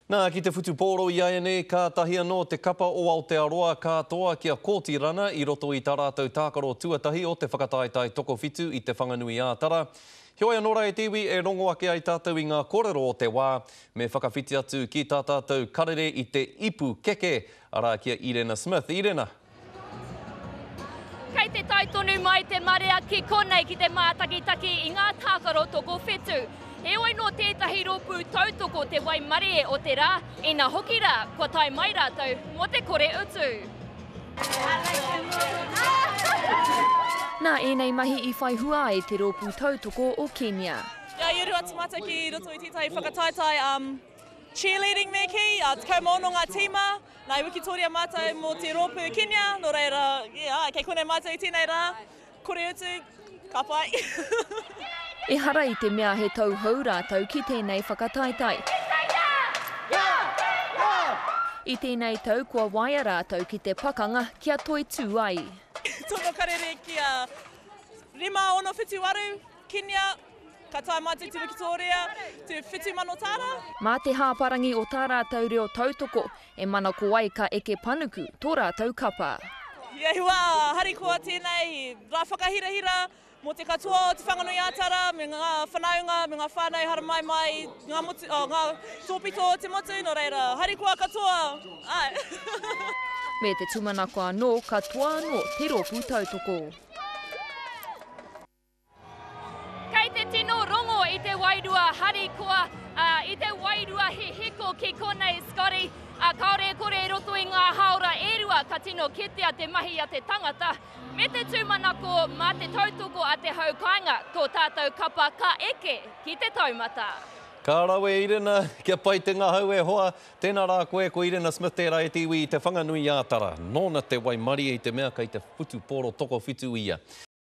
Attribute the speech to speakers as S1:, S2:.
S1: Nā, ki te whutupōro i ANE, ka tahi anō te kapa o Aotearoa katoa kia kōtirana i roto i tā rātou tākaro tuatahi o te whakataetai tokowhitu i te whanganui ātara. Heoi anō rā e tiwi e rongo ake ai tātou i ngā kōrero o te wā, me whakawhiti atu ki tā tātou karere i te ipu keke, ara kia Irena Smith. Irena.
S2: Kei te taitonu mai te marea ki konei ki te mātakitaki i ngā tākaro tokowhitu. Heoi no tētahi rōpū tautoko te wai maree o te rā, ina hoki rā, kua tai mai rātou, mo te kore utu.
S3: Nā ēnei mahi i whai hua e te rōpū tautoko o Kenya.
S4: Ia iuru atu mata ki roto i tētahi whakataetai cheerleading me ki, te kaumono ngā tīma, nai wikitoria mātai mo te rōpū Kenya, no reira, kei konei mātai i tēnei rā, kore utu, ka pai.
S3: E hara i te mea he tau hau rātou ki tēnei whakataetai. I tēnei tau kua waia rātou ki te pakanga kia toi tū ai.
S4: Tono karere kia rima ono whitu waru, Kenya, ka tae mātai te Victoria, te whitu mano tāra.
S3: Mā te hāparangi o tā rātou reo tautoko, e mana ko ai ka eke panuku tō rātou kapa.
S4: Ia hua, hari kua tēnei, rā whakahirahira, mo te katoa o te whanganui ātara, me ngā whanaunga, me ngā whānau haramai mai, ngā tōpito o te motu, no reira, hari kua katoa.
S3: Me te tumanako anō, katoa anō te rōpū tautoko.
S2: Kei te tino rongo i te wairua hari kua, i te wairua he hiko ki konei Scotty, kaore kore roto i ngā haora erua ka tino kitea te mahi a te tangata. Me te tūmanako mā te tautoko a te haukainga, tō tātou kapa ka eke ki te taumata.
S1: Ka rawe Irena, kia pai te ngā hau e hoa. Tēnā rā koe ko Irena Smith tērā e tiwi i te whanganui ātara. Nōna te wai mari i te mea kei te whutupōro tokowhitu ia.